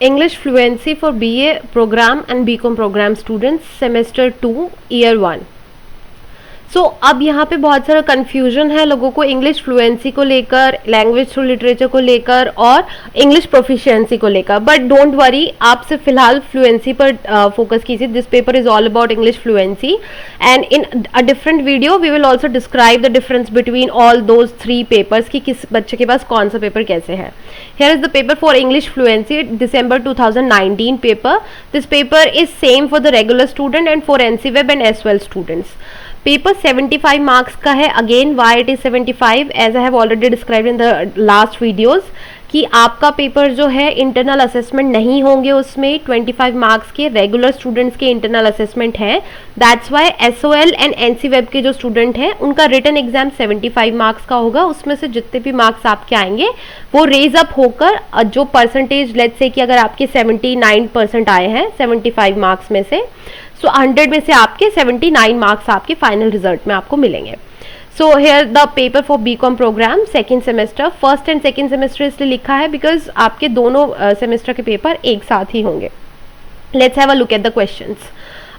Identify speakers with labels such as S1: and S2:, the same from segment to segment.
S1: English fluency for BA program and BCom program students, semester 2, year 1. सो अब यहाँ पे बहुत सारा कन्फ्यूजन है लोगों को इंग्लिश फ्लुएंसी को लेकर, लैंग्वेज थ्रू लिटरेचर को लेकर और इंग्लिश प्रोफिशिएंसी को लेकर. बट डोंट वरी, आप सिर्फ फिलहाल फ्लुएंसी पर फोकस कीजिए. This paper is all about English fluency and in a different video we will also describe the difference between all those 3 papers कि किस बच्चे के पास कौन सा पेपर कैसे है. Here is the paper for English fluency, December 2019 paper. This paper is same for the regular student and for NC-Web and SOL students. Paper 75 marks का है. Again why it is 75, as I have already describe in the last videos कि आपका paper जो है internal assessment नहीं होंगे उसमें. 25 marks के रेगुलर स्टूडेंट्स के इंटरनल असेसमेंट है. That's why SOL and NC-Web के जो स्टूडेंट हैं उनका रिटन एग्जाम 75 मार्क्स का होगा. उसमें से जितने भी मार्क्स आपके आएंगे वो रेज अप होकर जो परसेंटेज, लेट्स से कि अगर आपके 79% आए हैं 75 मार्क्स में से, सो 100 में से आपके 79 मार्क्स आपके फाइनल रिजल्ट में आपको मिलेंगे. So here the paper for BCom program second semester. First and second semester इसलिए लिखा है बिकॉज आपके दोनों सेमेस्टर के पेपर एक साथ ही होंगे. Let's have a look at the questions.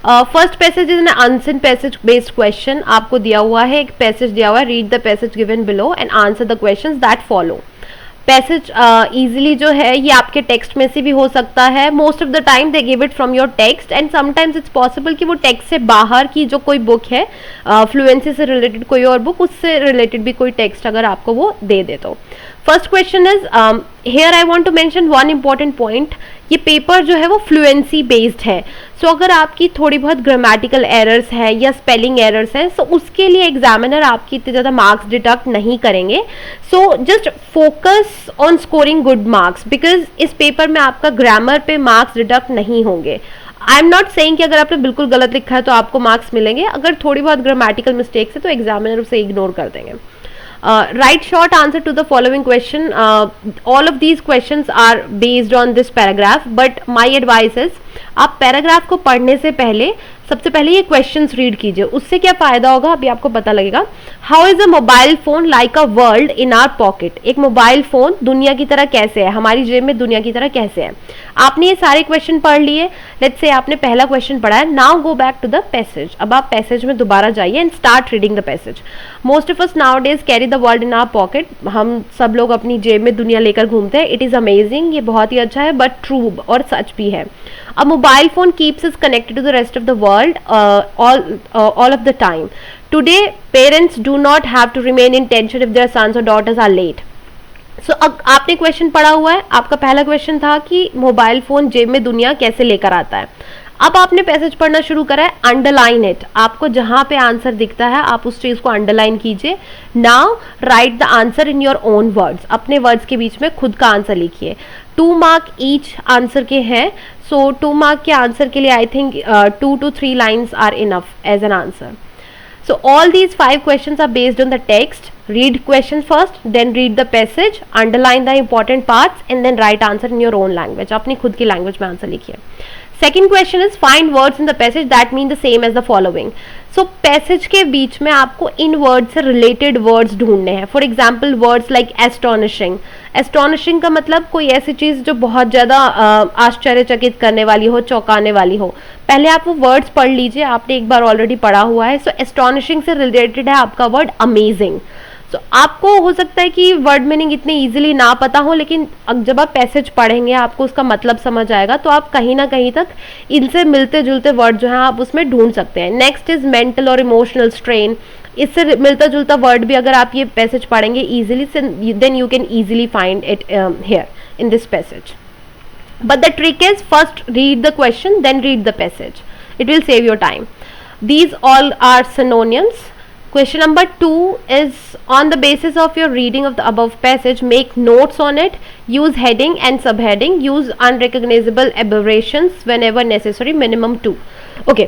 S1: First passage is an answer passage based question. आपको दिया हुआ है, एक पैसेज दिया हुआ है, read the passage given below and answer the questions that follow. Passage easily जो है ये आपके टेक्स्ट में से भी हो सकता है. Most of the time they give it from your text and sometimes it's possible कि वो टेक्स्ट से बाहर की जो कोई बुक है, फ्लुएंसी से रिलेटेड कोई और बुक, उससे रिलेटेड भी कोई टेक्स्ट अगर आपको वो दे दे तो. First question is, here I want to mention one important point. ये पेपर जो है वो फ्लुएंसी बेस्ड है. सो अगर आपकी थोड़ी बहुत ग्रामेटिकल एरर्स है या स्पेलिंग एरर्स हैं, सो उसके लिए एग्जामिनर आपकी इतने ज़्यादा मार्क्स डिडक्ट नहीं करेंगे. So just focus on scoring good marks because इस पेपर में आपका ग्रामर पे मार्क्स डिडक्ट नहीं होंगे. आई एम नॉट सेइंग कि अगर आपने बिल्कुल गलत लिखा है तो आपको मार्क्स मिलेंगे. अगर थोड़ी बहुत ग्रामेटिकल मिस्टेक्स है तो एग्जामिनर उसे इग्नोर कर देंगे. Write short answer to the following question. All of these questions are based on this paragraph, but my advice is आप पैराग्राफ को पढ़ने से पहले सबसे पहले ये क्वेश्चंस रीड कीजिए. उससे क्या फायदा होगा अभी आपको पता लगेगा. How is a mobile phone like a world in our pocket. एक मोबाइल फोन दुनिया की तरह कैसे है, हमारी जेब में दुनिया की तरह कैसे है. आपने ये सारे क्वेश्चन पढ़ लिए. लेट्स से आपने पहला क्वेश्चन पढ़ा है. Now go back to the passage. अब आप पैसेज में दोबारा जाइए and start reading the passage. Most of us nowadays carry the world in our pocket. हम सब लोग अपनी जेब में दुनिया लेकर घूमते हैं. इट इज अमेजिंग, ये बहुत ही अच्छा है, बट ट्रू और सच भी है. A mobile phone keeps us connected to the rest of the world all of the time. Today, parents do not have to remain in tension if their sons or daughters are late. So, आपने question पढ़ा हुआ है. आपका पहला question था कि mobile phone जेब में दुनिया कैसे लेकर आता है. अब आपने पैसेज पढ़ना शुरू करा है. Underline it. आपको जहां पे आंसर दिखता है आप उस चीज को अंडरलाइन कीजिए. Now right the answer in your own words. अपने वर्ड्स के बीच में खुद का आंसर लिखिए. 2 मार्क ईच आंसर के हैं. सो 2 मार्क के आंसर के लिए I think 2 to 3 lines are enough as an answer. So all these 5 questions are based on the text. Read question first, then read the passage, underline the important parts and then write answer in your own language. अपनी खुद की language में answer लिखिए. Second question is find words in the passage that mean the same as the following. So passage के बीच में आपको इन word से related words ढूंढने हैं. For example words like astonishing. Astonishing का मतलब कोई ऐसी चीज जो बहुत ज्यादा आश्चर्यचकित करने वाली हो, चौंकाने वाली हो. पहले आप वो वर्ड्स पढ़ लीजिए. आपने एक बार ऑलरेडी पढ़ा हुआ है. सो एस्टोनिशिंग से रिलेटेड है आपका वर्ड अमेजिंग. तो आपको हो सकता है कि वर्ड मीनिंग इतनी इजीली ना पता हो, लेकिन जब आप पैसेज पढ़ेंगे आपको उसका मतलब समझ आएगा तो आप कहीं ना कहीं तक इनसे मिलते जुलते वर्ड जो हैं आप उसमें ढूंढ सकते हैं. नेक्स्ट इज मेंटल और इमोशनल स्ट्रेन. इससे मिलता जुलता वर्ड भी अगर आप ये पैसेज पढ़ेंगे easily, then you can easily find it here in this passage. But the trick is first read the question then read the passage. It will save your time. These all are synonyms. Question number 2 is on the basis of your reading of the above passage, make notes on it, use heading and subheading, use unrecognizable aberrations whenever necessary, minimum 2. Okay,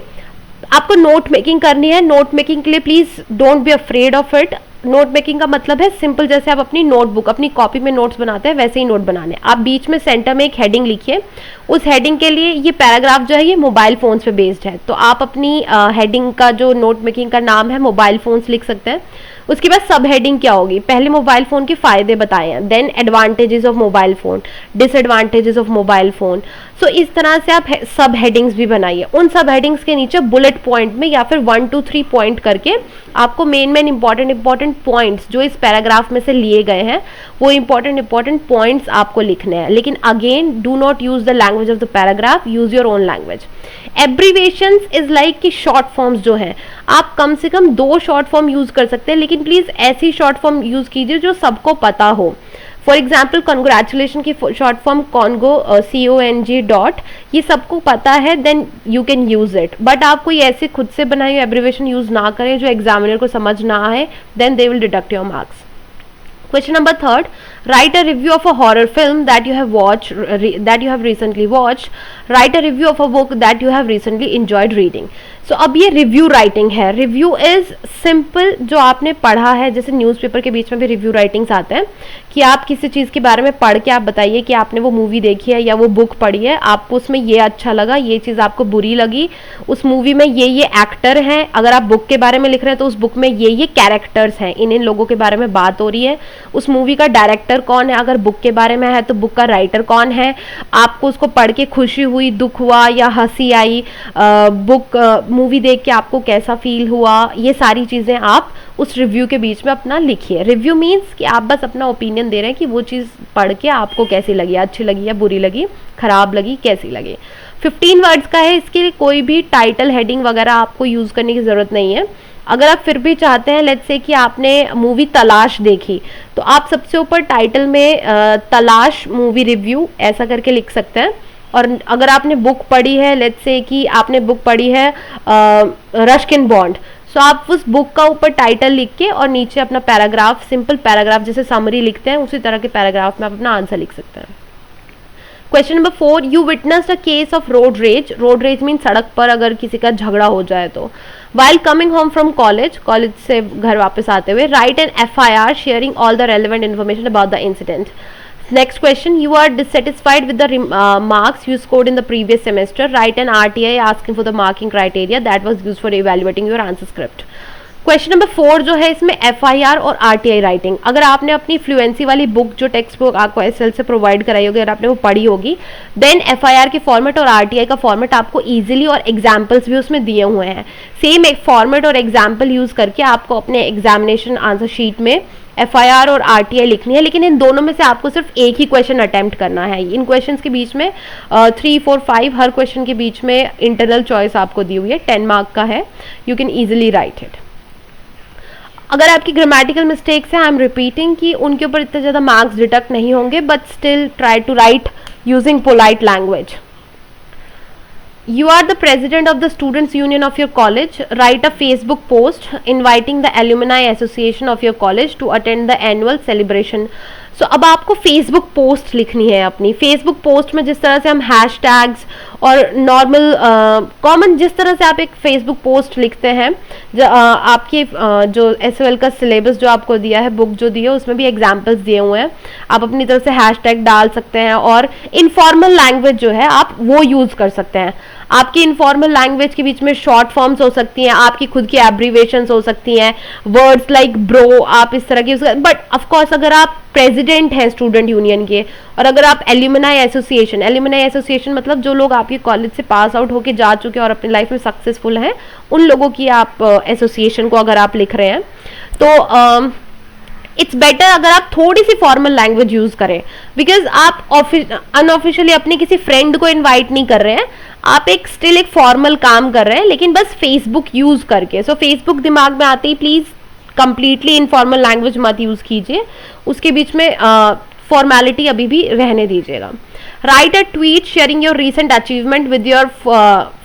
S1: आपको note making करनी है. Note making के लिए please don't be afraid of it. Note making का मतलब है simple, जैसे आप अपनी नोटबुक, अपनी कॉपी में नोट्स बनाते हैं वैसे ही नोट बनाने. आप बीच में सेंटर में एक हेडिंग लिखिए. उस हेडिंग के लिए ये पैराग्राफ जो है ये मोबाइल फोन्स पे बेस्ड है, तो आप अपनी हेडिंग का जो नोट मेकिंग का नाम है मोबाइल फोन्स लिख सकते हैं. उसके बाद सब हेडिंग क्या होगी, पहले मोबाइल फ़ोन के फ़ायदे बताए हैं, then advantages of mobile phone, disadvantages of mobile phone. So इस तरह से आप सब हेडिंग्स भी बनाइए। उन सब हेडिंग्स के नीचे बुलेट पॉइंट में या फिर 1 to 3 पॉइंट करके आपको मेन इंपॉर्टेंट पॉइंट्स जो इस पैराग्राफ में से लिए गए हैं वो इंपॉर्टेंट पॉइंट्स आपको लिखने हैं। लेकिन again do not use the language of the paragraph, use your own language. Abbreviations is like कि शॉर्ट फॉर्म्स जो हैं आप कम से कम 2 शॉर्ट फॉर्म यूज कर सकते हैं, लेकिन प्लीज ऐसी शॉर्ट फॉर्म यूज कीजिए जो सबको पता हो। फॉर एग्जाम्पल कंग्रेचुलेशन की short form Congo, CONG dot, ये सबको पता है, then you can use it. But आप कोई ऐसे खुद से बनाई हुई एब्रीवेशन यूज ना करें जो एग्जामिनर को समझ ना आए, then they will deduct your marks. Question number 3, write a review of a horror film that you have recently watched. Write a review of a book that you have recently enjoyed reading. So अब ये review writing है। Review is simple जो आपने पढ़ा है, जैसे newspaper के बीच में भी रिव्यू राइटिंग्स आते हैं कि आप किसी चीज़ के बारे में पढ़ के आप बताइए कि आपने वो मूवी देखी है या वो बुक पढ़ी है, आपको उसमें ये अच्छा लगा, ये चीज़ आपको बुरी लगी, उस मूवी में ये एक्टर हैं। अगर आप बुक के बारे में लिख रहे हैं तो उस बुक में ये कैरेक्टर्स हैं, इन लोगों के बारे में बात हो रही है। उस मूवी का डायरेक्टर कौन है, अगर बुक के बारे में है तो बुक का राइटर कौन है, आपको उसको पढ़ के खुशी हुई, दुख हुआ या हंसी आई, मूवी देख के आपको कैसा फील हुआ, ये सारी चीज़ें आप उस रिव्यू के बीच में अपना लिखिए। रिव्यू मीन्स कि आप बस अपना ओपिनियन दे रहे हैं कि वो चीज़ पढ़ के आपको कैसी लगी, अच्छी लगी या बुरी लगी, खराब लगी, कैसी लगी। 15 वर्ड्स का है, इसके लिए कोई भी टाइटल हेडिंग वगैरह आपको यूज़ करने की ज़रूरत नहीं है। अगर आप फिर भी चाहते हैं, लेट्स से कि आपने मूवी तलाश देखी, तो आप सबसे ऊपर टाइटल में तलाश मूवी रिव्यू ऐसा करके लिख सकते हैं। और अगर आपने बुक पढ़ी है, लेट्स से कि आपने बुक पढ़ी है रस्किन बॉन्ड, सो आप उस बुक का ऊपर टाइटल लिख के और नीचे अपना पैराग्राफ, सिंपल पैराग्राफ जैसे समरी लिखते हैं उसी तरह के पैराग्राफ में आप अपना आंसर लिख सकते हैं। Question number 4, you witnessed a case of road rage. Road rage mean सड़क पर अगर किसी का झगड़ा हो जाए तो। While coming home from college से घर वापस आते हुए, write an FIR sharing all the relevant information about the incident. Next question, you are dissatisfied with the marks you scored in the previous semester. Write an RTI asking for the marking criteria that was used for evaluating your answer script. Question number 4 जो है इसमें FIR और RTI writing. अगर आपने अपनी fluency वाली book जो text book आपको SL से प्रोवाइड कराई होगी, अगर आपने वो पढ़ी होगी, देन FIR के फॉर्मेट और RTI का फॉर्मेट आपको इजीली और एग्जाम्पल्स भी उसमें दिए हुए हैं। सेम एक फॉर्मेट और एग्जाम्पल यूज करके आपको अपने एग्जामिनेशन आंसर शीट में FIR और RTI लिखनी है, लेकिन इन दोनों में से आपको सिर्फ एक ही क्वेश्चन अटेम्प्ट करना है। इन क्वेश्चंस के बीच में 3, 4, 5 हर क्वेश्चन के बीच में इंटरनल चॉइस आपको दी हुई है, 10 मार्क का है। You can easily right it. अगर आपकी ग्रामेटिकल मिस्टेक्स हैं, आई एम रिपीटिंग कि उनके ऊपर इतने ज़्यादा मार्क्स डिडक्ट नहीं होंगे, but still try to write using polite language. You are the president of the students union of your college. Write a Facebook post inviting the alumni association of your college to attend the annual celebration. So अब आपको Facebook post लिखनी है अपनी। Facebook post में जिस तरह से हम हैशटैग्स और नॉर्मल कॉमन जिस तरह से आप एक फेसबुक पोस्ट लिखते हैं, आपके जो SOL का सिलेबस जो आपको दिया है, बुक जो दी है, उसमें भी एग्जाम्पल्स दिए हुए हैं। आप अपनी तरफ से हैशटैग डाल सकते हैं और इनफॉर्मल लैंग्वेज जो है आप वो यूज़ कर सकते हैं। आपकी इनफॉर्मल लैंग्वेज के बीच में शॉर्ट फॉर्म्स हो सकती हैं, आपकी खुद की एब्रीवेशंस हो सकती हैं, वर्ड्स लाइक ब्रो आप इस तरह की। बट ऑफकोर्स अगर आप प्रेसिडेंट हैं स्टूडेंट यूनियन के, और अगर आप एल्यूमिनाई एसोसिएशन मतलब जो लोग आपके कॉलेज से पास आउट होके जा चुके हैं और अपनी लाइफ में सक्सेसफुल हैं, उन लोगों की आप एसोसिएशन को अगर आप लिख रहे हैं तो इट्स बेटर अगर आप थोड़ी सी फॉर्मल लैंग्वेज यूज करें, बिकॉज आप अनऑफिशियली अपने किसी फ्रेंड को इनवाइट नहीं कर रहे हैं, आप एक स्टिल एक फॉर्मल काम कर रहे हैं, लेकिन बस फेसबुक यूज करके। सो फेसबुक दिमाग में आते ही प्लीज कंप्लीटली इनफॉर्मल लैंग्वेज मत यूज कीजिए, उसके बीच में फॉर्मेलिटी अभी भी रहने दीजिएगा। Right a tweet sharing your recent achievement with your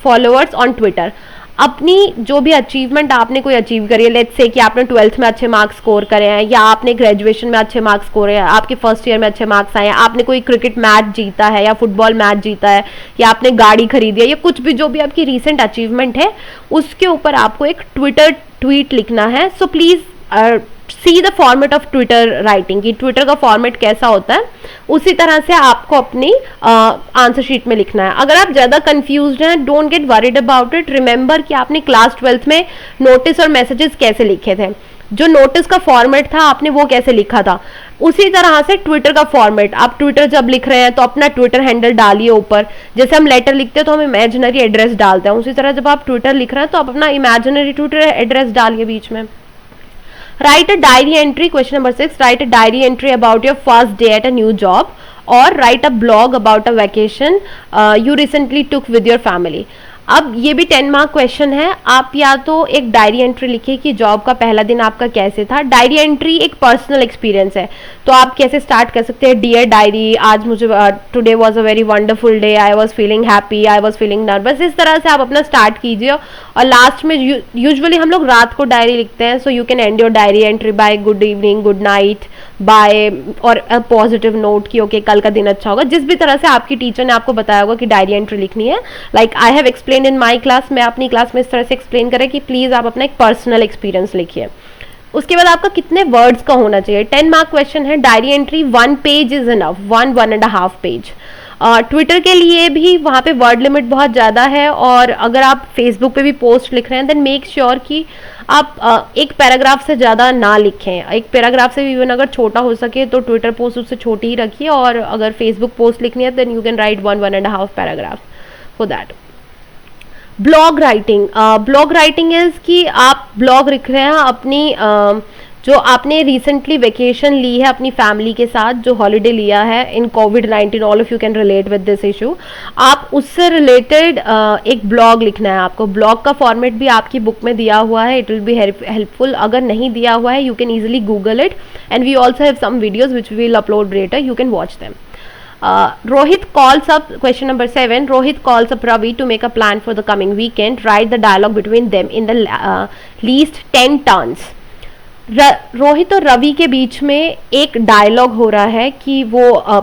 S1: followers on Twitter. अपनी जो भी अचीवमेंट आपने कोई अचीव करी है, लेट्स से कि आपने 12th में अच्छे मार्क्स स्कोर करे हैं, या आपने ग्रेजुएशन में अच्छे मार्क्स स्कोर हैं, आपके फर्स्ट ईयर में अच्छे मार्क्स आए हैं, आपने कोई क्रिकेट मैच जीता है या फुटबॉल मैच जीता है, या आपने गाड़ी खरीदी है, या कुछ भी जो भी आपकी रिसेंट अचीवमेंट है, उसके ऊपर आपको एक ट्विटर ट्वीट लिखना है। So please see the format of Twitter writing, कि ट्विटर का फॉर्मेट कैसा होता है, उसी तरह से आपको अपनी आंसर शीट में लिखना है। अगर आप ज़्यादा कंफ्यूज्ड हैं, don't get worried about it. Remember कि आपने क्लास 12th में नोटिस और मैसेजेस कैसे लिखे थे। जो नोटिस का फॉर्मेट था आपने वो कैसे लिखा था, उसी तरह से ट्विटर का फॉर्मेट, आप ट्विटर जब लिख रहे हैं तो अपना ट्विटर हैंडल डालिए ऊपर, जैसे हम लेटर लिखते हैं तो हम इमेजिनरी एड्रेस डालते हैं, उसी तरह जब आप ट्विटर लिख रहे हैं तो आप अपना इमेजिनरी ट्विटर एड्रेस डालिए बीच में। Write a diary entry, question number 6, write a diary entry about your first day at a new job, or write a blog about a vacation you recently took with your family. अब ये भी 10 mark question है। आप या तो एक diary entry लिखिए कि जॉब का पहला दिन आपका कैसे था। डायरी एंट्री एक पर्सनल एक्सपीरियंस है, तो आप कैसे स्टार्ट कर सकते हैं, डियर डायरी, आज मुझे today was a very wonderful day, I was feeling happy, I was feeling nervous, इस तरह से आप अपना स्टार्ट कीजिए। और लास्ट में यूजुअली हम लोग रात को डायरी लिखते हैं, so you can end your diary entry by good evening, good night, bye और अ पॉजिटिव नोट कि ओके कल का दिन अच्छा होगा, जिस भी तरह से आपकी टीचर ने आपको बताया होगा कि डायरी एंट्री लिखनी है। Like I have explain in my class, मैं अपनी क्लास में इस तरह से एक्सप्लेन करें कि प्लीज आप अपना एक पर्सनल एक्सपीरियंस लिखिए। उसके बाद आपका कितने वर्ड्स का होना चाहिए, 10 मार्क क्वेश्चन है। Diary entry 1 page is enough, 1.5 page. Twitter के लिए भी वहाँ पे वर्ड लिमिट बहुत ज़्यादा है, और अगर आप फेसबुक पे भी पोस्ट लिख रहे हैं देन मेक श्योर कि आप एक पैराग्राफ से ज़्यादा ना लिखें। एक पैराग्राफ से भी इवन अगर छोटा हो सके तो ट्विटर पोस्ट उससे छोटी ही रखिए, और अगर फेसबुक पोस्ट लिखनी है then you can write 1.5 paragraph for that. Blog writing, blog writing is कि आप ब्लॉग लिख रहे हैं अपनी जो आपने रिसेंटली वेकेशन ली है अपनी फैमिली के साथ, जो हॉलीडे लिया है इन कोविड-19, all of you can relate with this issue, आप उससे रिलेटेड एक ब्लॉग लिखना है आपको। ब्लॉग का फॉर्मेट भी आपकी बुक में दिया हुआ है, इट विल बी हेल्पफुल। अगर नहीं दिया हुआ है you can easily Google it, and we also have some videos which we will upload later, you can watch them. Rohit calls up, question number 7, Rohit calls up Ravi to make a plan for the coming weekend. Write the dialogue between them in the least 10 turns. Rohit और रवि के बीच में एक dialogue हो रहा है कि वो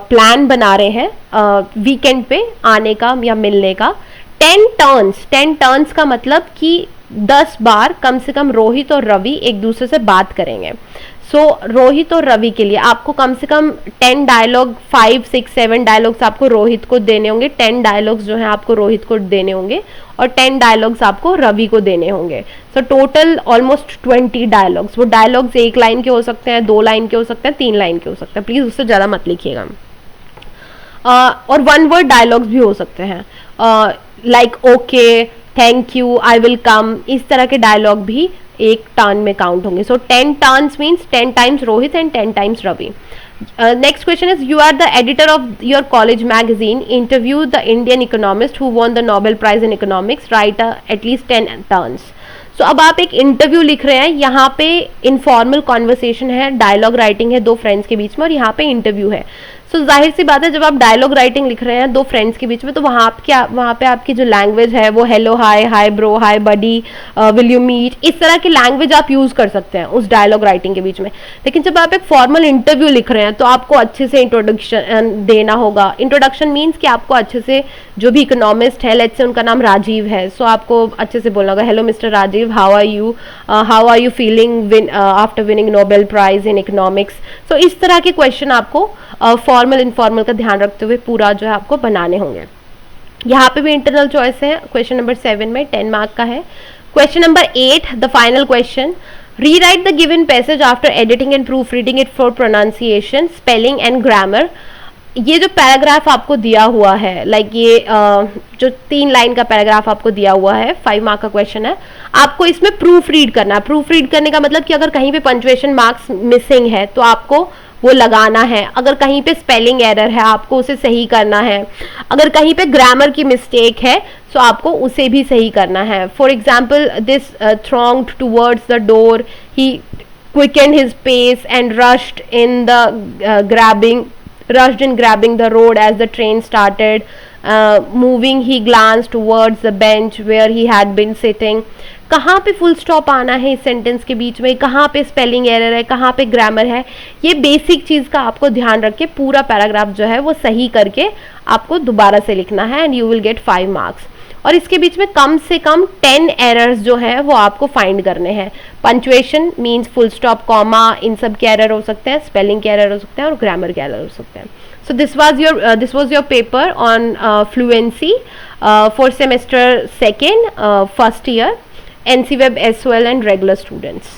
S1: plan बना रहे हैं वीकेंड पे आने का या मिलने का। 10 टर्न्स का मतलब कि 10 बार कम से कम रोहित और रवि एक दूसरे से बात करेंगे। सो रोहित और रवि के लिए आपको कम से कम 10 डायलॉग, 5, 6, 7 डायलॉग्स आपको रोहित को देने होंगे, 10 डायलॉग्स जो हैं आपको रोहित को देने होंगे, और 10 डायलॉग्स आपको रवि को देने होंगे। So total almost 20 dialogues. वो डायलॉग्स 1 लाइन के हो सकते हैं, 2 लाइन के हो सकते हैं, 3 लाइन के हो सकते हैं, प्लीज उससे ज़्यादा मत लिखिएगा। और 1 वर्ड डायलॉग्स भी हो सकते हैं, like okay, thank you, I will come, इस तरह के डायलॉग भी एक टर्न में काउंट होंगे। So 10 turns means 10 times Rohit and 10 times Ravi. Next question is, you are the editor of your college magazine, interview the Indian economist who won the Nobel Prize in economics, write at least 10 turns. So अब आप एक interview लिख रहे हैं, यहाँ पे informal conversation है, dialogue writing है 2 फ्रेंड्स के बीच में, और यहाँ पे इंटरव्यू है। सो जाहिर सी बात है जब आप डायलॉग राइटिंग लिख रहे हैं 2 फ्रेंड्स के बीच में, तो वहाँ पे आपकी जो लैंग्वेज है वो hello, hi, hi bro, hi buddy, will you meet, इस तरह की लैंग्वेज आप यूज कर सकते हैं उस डायलॉग राइटिंग के बीच में। लेकिन जब आप एक फॉर्मल इंटरव्यू लिख रहे हैं तो आपको अच्छे से इंट्रोडक्शन देना होगा। इंट्रोडक्शन मीन्स कि आपको अच्छे से, जो भी इकोनॉमिस्ट है, लेट्स से उनका नाम राजीव है, सो आपको अच्छे से बोलना होगा, hello mister Rajiv, how are you feeling after winning Nobel prize in economics. So इस तरह के क्वेश्चन आपको फॉर्मल इनफॉर्मल का ध्यान रखते हुए पूरा जो है आपको बनाने होंगे। यहाँ पे भी इंटरनल चॉइस है, क्वेश्चन नंबर 7 में 10 मार्क का है। Question number 8, the final question, rewrite the given passage after editing and proof reading it for pronunciation, spelling and grammar. ये जो पैराग्राफ आपको दिया हुआ है, लाइक ये जो 3 लाइन का पैराग्राफ आपको दिया हुआ है, 5 मार्क का क्वेश्चन है, आपको इसमें प्रूफ रीड करना है। प्रूफ रीड करने का मतलब कि अगर कहीं पे पंक्चुएशन मार्क्स मिसिंग है तो आपको वो लगाना है, अगर कहीं पे स्पेलिंग एरर है आपको उसे सही करना है, अगर कहीं पे ग्रामर की मिस्टेक है तो आपको उसे भी सही करना है। For example, this thronged towards the door, he quickened his pace and rushed in grabbing the road as the train started. Moving, he glanced towards the bench where he had been sitting. कहाँ पे full stop आना है इस sentence के बीच में, कहाँ पे spelling error है, कहाँ पे ग्रामर है, ये बेसिक चीज़ का आपको ध्यान रख के पूरा पैराग्राफ जो है वो सही करके आपको दोबारा से लिखना है, and you will get 5 marks. और इसके बीच में कम से कम 10 एरर्स जो है वो आपको फाइंड करने हैं। Punctuation means full stop, comma, इन सब के एरर हो सकते हैं, स्पेलिंग के एरर हो सकते हैं, और ग्रामर के एरर हो सकते हैं। So this was your paper on fluency for semester 2nd, first year, NC Web SOL and regular students.